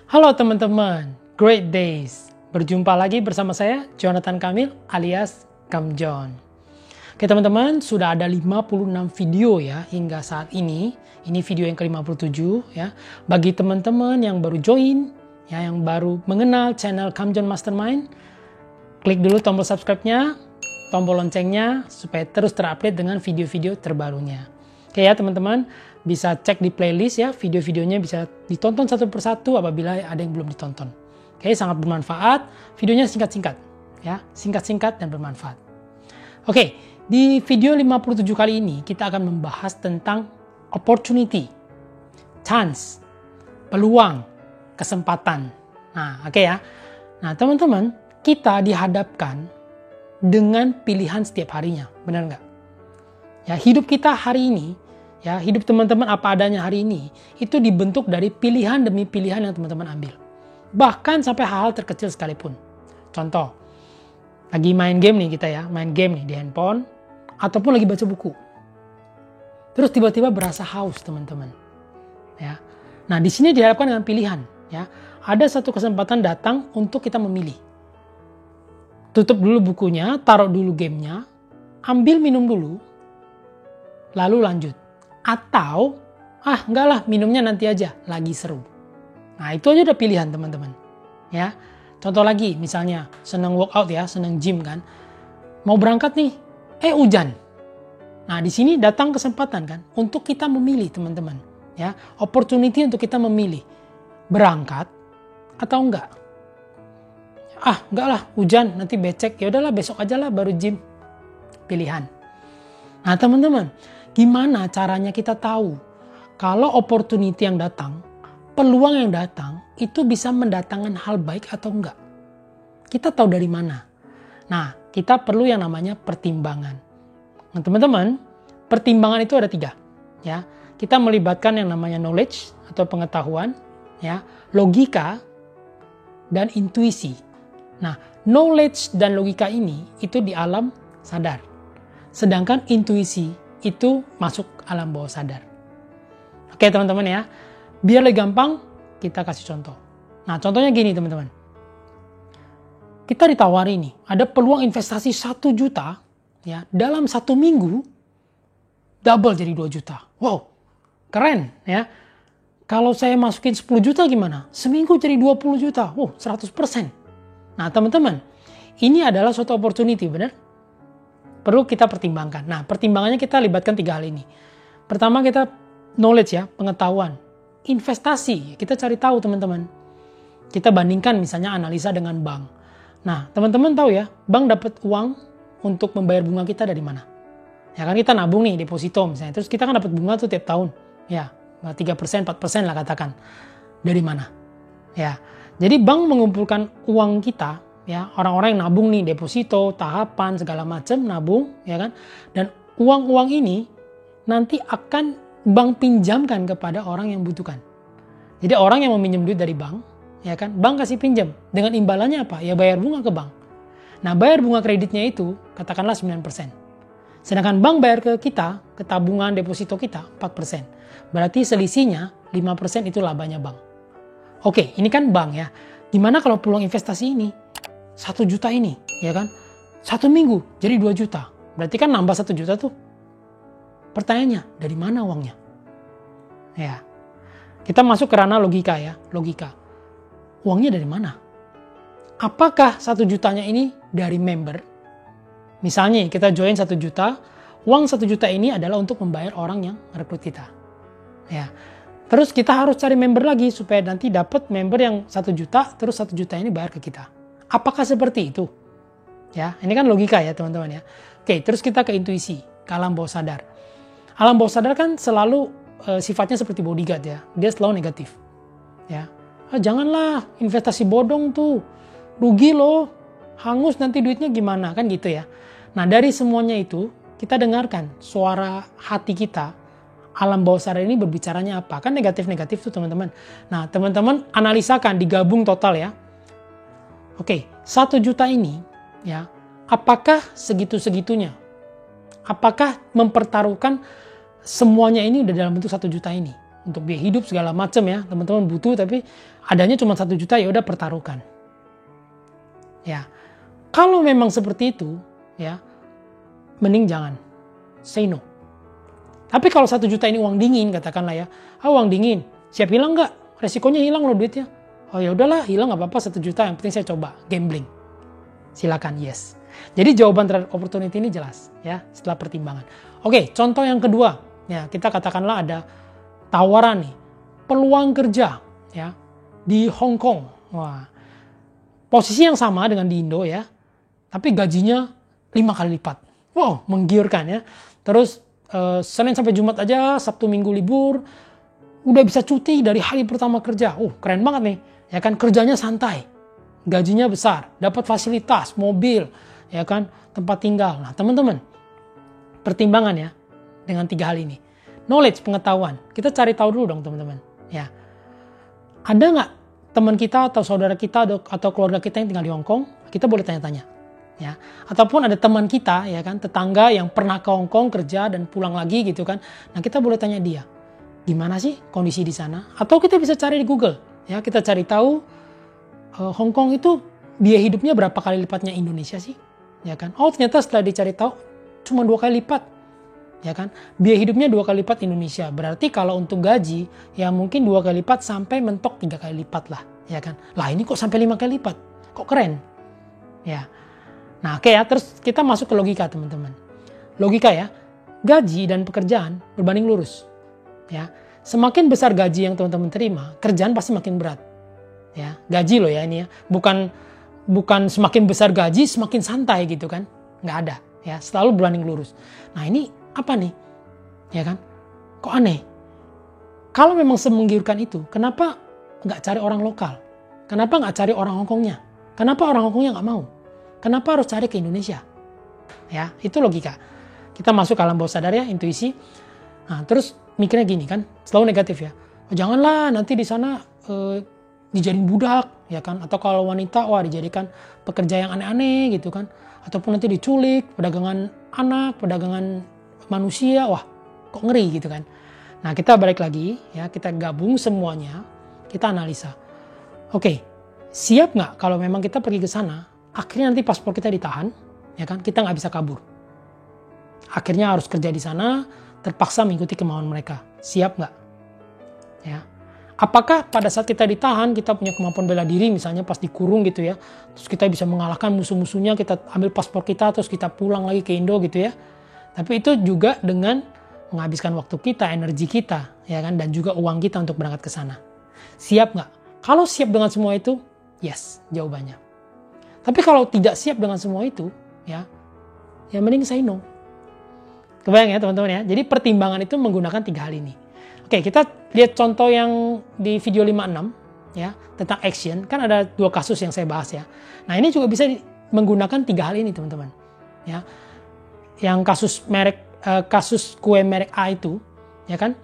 Halo teman-teman, great days. Berjumpa lagi bersama saya, Jonathan Kamil alias Kam John. Oke teman-teman, sudah ada 56 video ya hingga saat ini. Ini video yang ke-57 ya. Bagi teman-teman yang baru join, ya, yang baru mengenal channel Kam John Mastermind, klik dulu tombol subscribe-nya, tombol loncengnya, supaya terus terupdate dengan video-video terbarunya. Oke ya teman-teman, bisa cek di playlist ya, video-videonya bisa ditonton satu persatu apabila ada yang belum ditonton. Oke, sangat bermanfaat, videonya singkat-singkat ya, singkat-singkat dan bermanfaat. Oke, di video 57 kali ini kita akan membahas tentang opportunity, chance, peluang, kesempatan. Nah, oke ya. Nah, teman-teman, kita dihadapkan dengan pilihan setiap harinya, benar nggak? Ya, hidup kita hari ini, ya, hidup teman-teman apa adanya hari ini, itu dibentuk dari pilihan demi pilihan yang teman-teman ambil. Bahkan sampai hal-hal terkecil sekalipun. Contoh, lagi main game nih kita ya, main game nih di handphone, ataupun lagi baca buku. Terus tiba-tiba berasa haus teman-teman. Ya. Nah, di sini dihadapkan dengan pilihan. Ya. Ada satu kesempatan datang untuk kita memilih. Tutup dulu bukunya, taruh dulu gamenya, ambil minum dulu, lalu lanjut. Atau, enggak lah, minumnya nanti aja, lagi seru. Nah, itu aja udah pilihan teman-teman. Ya, contoh lagi, misalnya senang workout ya, senang gym kan. Mau berangkat nih, hujan. Nah, di sini datang kesempatan kan, untuk kita memilih teman-teman. Ya, opportunity untuk kita memilih. Berangkat atau enggak. Enggak lah, hujan, nanti becek. Ya udahlah, besok aja lah baru gym. Pilihan. Nah, teman-teman, gimana caranya kita tahu kalau opportunity yang datang, peluang yang datang, itu bisa mendatangkan hal baik atau enggak? Kita tahu dari mana? Nah, kita perlu yang namanya pertimbangan. Nah, teman-teman, pertimbangan itu ada 3. Ya, kita melibatkan yang namanya knowledge atau pengetahuan, ya, logika, dan intuisi. Nah, knowledge dan logika ini itu di alam sadar. Sedangkan intuisi itu masuk alam bawah sadar. Oke teman-teman ya, biar lebih gampang kita kasih contoh. Nah contohnya gini teman-teman. Kita ditawari nih, ada peluang investasi 1 juta ya, dalam 1 minggu double jadi 2 juta. Wow, keren ya. Kalau saya masukin 10 juta gimana? Seminggu jadi 20 juta. Wow, 100%. Nah teman-teman, ini adalah suatu opportunity, benar? Perlu kita pertimbangkan. Nah, pertimbangannya kita libatkan 3 hal ini. Pertama kita knowledge ya, pengetahuan. Investasi, kita cari tahu teman-teman. Kita bandingkan misalnya analisa dengan bank. Nah, teman-teman tahu ya, bank dapat uang untuk membayar bunga kita dari mana? Ya kan kita nabung nih, deposito misalnya. Terus kita kan dapat bunga tuh tiap tahun. Ya, 3%, 4% lah katakan. Dari mana? Ya, jadi bank mengumpulkan uang kita, ya, orang-orang yang nabung nih, deposito, tahapan, segala macam nabung, ya kan? Dan uang-uang ini nanti akan bank pinjamkan kepada orang yang butuhkan. Jadi orang yang mau minjem duit dari bank, ya kan? Bank kasih pinjam. Dengan imbalannya apa? Ya bayar bunga ke bank. Nah, bayar bunga kreditnya itu katakanlah 9%. Sedangkan bank bayar ke kita, ke tabungan deposito kita 4%. Berarti selisihnya 5% itu labanya bank. Oke, ini kan bank ya. Gimana kalau peluang investasi ini? 1 juta ini, ya kan? 1 minggu jadi 2 juta. Berarti kan nambah 1 juta tuh. Pertanyaannya, dari mana uangnya? Ya. Kita masuk ke ranah logika ya, logika. Uangnya dari mana? Apakah 1 jutanya ini dari member? Misalnya kita join 1 juta, uang 1 juta ini adalah untuk membayar orang yang merekrut kita. Ya. Terus kita harus cari member lagi supaya nanti dapat member yang 1 juta, terus 1 juta ini bayar ke kita. Apakah seperti itu? Ya, ini kan logika ya teman-teman ya. Oke, terus kita ke intuisi, ke alam bawah sadar. Alam bawah sadar kan selalu sifatnya seperti bodyguard ya. Dia selalu negatif. Ya. Janganlah investasi bodong tuh. Rugi loh. Hangus nanti duitnya gimana kan gitu ya. Nah, dari semuanya itu kita dengarkan suara hati kita. Alam bawah sadar ini berbicaranya apa? Kan negatif-negatif tuh teman-teman. Nah, teman-teman analisakan, digabung total ya. Oke, 1 juta ini ya, apakah segitu-segitunya? Apakah mempertaruhkan semuanya ini udah dalam bentuk 1 juta ini? untuk biaya hidup segala macam ya, teman-teman butuh, tapi adanya cuma 1 juta, ya udah pertaruhkan. Ya, kalau memang seperti itu, ya, mending jangan, say no. Tapi kalau 1 juta ini uang dingin, katakanlah ya, uang dingin, siap hilang nggak? Resikonya hilang loh duitnya. Oh ya udahlah, hilang nggak apa-apa 1 juta, yang penting saya coba gambling. Silakan, yes. Jadi jawaban terhadap opportunity ini jelas ya setelah pertimbangan. Oke, contoh yang kedua, ya kita katakanlah ada tawaran nih, peluang kerja ya di Hong Kong. Wah, posisi yang sama dengan di Indo ya, tapi gajinya 5 kali lipat. Wow, menggiurkan ya. Terus Senin sampai Jumat aja, Sabtu Minggu libur, udah bisa cuti dari hari pertama kerja. Keren banget nih. Ya kan, kerjanya santai, gajinya besar, dapat fasilitas, mobil, ya kan, tempat tinggal. Nah, teman-teman, pertimbangan ya dengan 3 hal ini. Knowledge, pengetahuan. Kita cari tahu dulu dong, teman-teman. Ya. Ada nggak teman kita atau saudara kita atau keluarga kita yang tinggal di Hong Kong? Kita boleh tanya-tanya. Ya, ataupun ada teman kita ya kan, tetangga yang pernah ke Hong Kong kerja dan pulang lagi gitu kan. Nah, kita boleh tanya dia, gimana sih kondisi di sana? Atau kita bisa cari di Google ya, kita cari tahu Hong Kong itu biaya hidupnya berapa kali lipatnya Indonesia sih? Ya kan? Oh, ternyata setelah dicari tahu cuma 2 kali lipat. Ya kan? Biaya hidupnya 2 kali lipat Indonesia. Berarti kalau untuk gaji ya mungkin 2 kali lipat sampai mentok 3 kali lipat lah, ya kan? Lah ini kok sampai 5 kali lipat? Kok keren? Ya. Nah, oke ya, terus kita masuk ke logika, teman-teman. Logika ya, gaji dan pekerjaan berbanding lurus. Ya, semakin besar gaji yang teman-teman terima, kerjaan pasti makin berat. Ya, gaji loh ya ini ya, bukan semakin besar gaji semakin santai gitu kan? Nggak ada, ya, selalu berbanding lurus. Nah, ini apa nih? Ya kan? Kok aneh? Kalau memang semenggiurkan itu, kenapa nggak cari orang lokal? Kenapa nggak cari orang Hongkongnya? Kenapa orang Hongkongnya nggak mau? Kenapa harus cari ke Indonesia? Ya, itu logika. Kita masuk ke alam bawah sadar ya, intuisi. Nah, terus mikirnya gini kan, selalu negatif ya. Janganlah nanti di sana dijadiin budak, ya kan? Atau kalau wanita, wah dijadikan pekerja yang aneh-aneh gitu kan? Ataupun nanti diculik, perdagangan anak, perdagangan manusia, wah kok ngeri gitu kan? Nah, kita balik lagi ya, kita gabung semuanya, kita analisa. Oke, siap nggak kalau memang kita pergi ke sana? Akhirnya nanti paspor kita ditahan, ya kan? Kita nggak bisa kabur. Akhirnya harus kerja di sana, terpaksa mengikuti kemauan mereka. Siap nggak? Ya. Apakah pada saat kita ditahan, kita punya kemampuan bela diri, misalnya pas dikurung gitu ya, terus kita bisa mengalahkan musuh-musuhnya, kita ambil paspor kita, terus kita pulang lagi ke Indo gitu ya. Tapi itu juga dengan menghabiskan waktu kita, energi kita, ya kan, dan juga uang kita untuk berangkat ke sana. Siap nggak? Kalau siap dengan semua itu, yes, jawabannya. Tapi kalau tidak siap dengan semua itu, ya mending say no. Kebayang ya teman-teman ya. Jadi pertimbangan itu menggunakan 3 hal ini. Oke, kita lihat contoh yang di video 56 ya tentang action. Kan ada 2 kasus yang saya bahas ya. Nah, ini juga bisa menggunakan 3 hal ini teman-teman. Ya, yang kasus kue merek A itu, ya kan?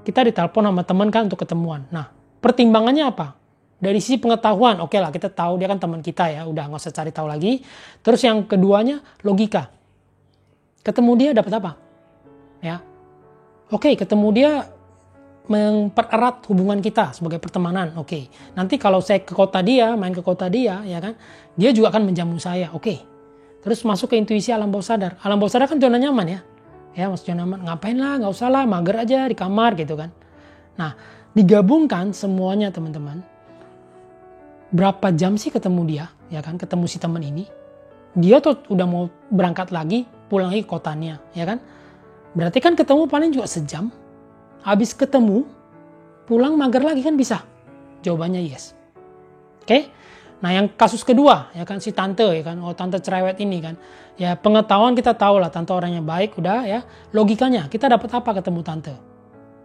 Kita ditelepon sama teman kan untuk ketemuan. Nah, pertimbangannya apa? Dari sisi pengetahuan, oke lah kita tahu dia kan teman kita ya, udah nggak usah cari tahu lagi. Terus yang keduanya logika. Ketemu dia dapat apa? Ya, oke, ketemu dia mempererat hubungan kita sebagai pertemanan. Oke, nanti kalau saya ke kota dia, main ke kota dia, ya kan, dia juga akan menjamu saya. Oke, terus masuk ke intuisi alam bawah sadar. Alam bawah sadar kan zona nyaman ya. Ya, maksud zona nyaman. Ngapain lah, nggak usah lah, mager aja di kamar gitu kan. Nah, digabungkan semuanya teman-teman. Berapa jam sih ketemu dia, ya kan, ketemu si teman ini. Dia tuh udah mau berangkat lagi, pulang lagi ke kotanya, ya kan. Berarti kan ketemu paling juga sejam. Habis ketemu, pulang mager lagi kan bisa. Jawabannya yes. Oke. Nah yang kasus kedua, ya kan, si tante, ya kan, oh tante cerewet ini kan. Ya pengetahuan kita tahu lah, tante orangnya baik, udah ya. Logikanya, kita dapat apa ketemu tante?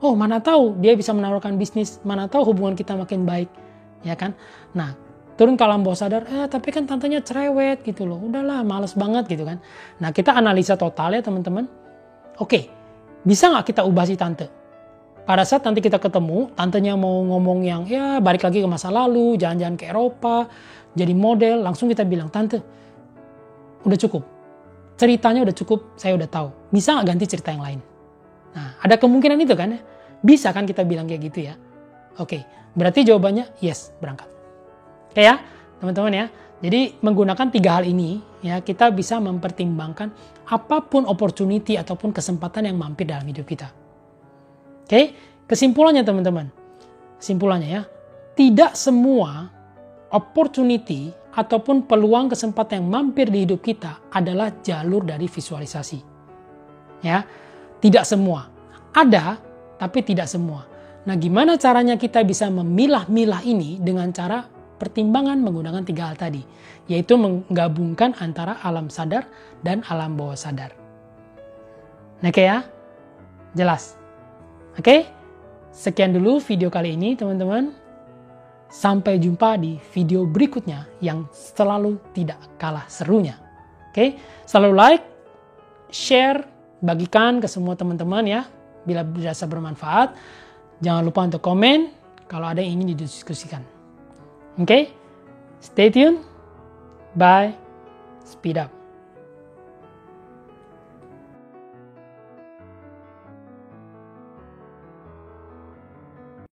Oh mana tahu dia bisa menawarkan bisnis, mana tahu hubungan kita makin baik. Ya kan, nah turun ke alam bawah sadar, tapi kan tantenya cerewet gitu loh, udahlah males banget gitu kan. Nah kita analisa total ya teman-teman. Oke, bisa nggak kita ubah si tante? Pada saat nanti kita ketemu, tantenya mau ngomong yang ya balik lagi ke masa lalu, jalan-jalan ke Eropa, jadi model, langsung kita bilang, tante udah cukup, ceritanya udah cukup, saya udah tahu, bisa nggak ganti cerita yang lain? Nah ada kemungkinan itu kan ya. Bisa kan kita bilang kayak gitu ya? Oke, berarti jawabannya yes, berangkat. Oke ya, teman-teman ya. Jadi menggunakan 3 hal ini ya, kita bisa mempertimbangkan apapun opportunity ataupun kesempatan yang mampir dalam hidup kita. Oke, kesimpulannya teman-teman. Kesimpulannya ya, tidak semua opportunity ataupun peluang kesempatan yang mampir di hidup kita adalah jalur dari visualisasi. Ya, tidak semua. Ada, tapi tidak semua. Nah, gimana caranya kita bisa memilah-milah ini dengan cara pertimbangan menggunakan 3 hal tadi, yaitu menggabungkan antara alam sadar dan alam bawah sadar. Oke ya? Jelas? Oke? Sekian dulu video kali ini teman-teman. Sampai jumpa di video berikutnya yang selalu tidak kalah serunya. Oke? Selalu like, share, bagikan ke semua teman-teman ya, bila dirasa bermanfaat. Jangan lupa untuk komen kalau ada yang ingin didiskusikan. Oke? Stay tune. Bye. Speed up.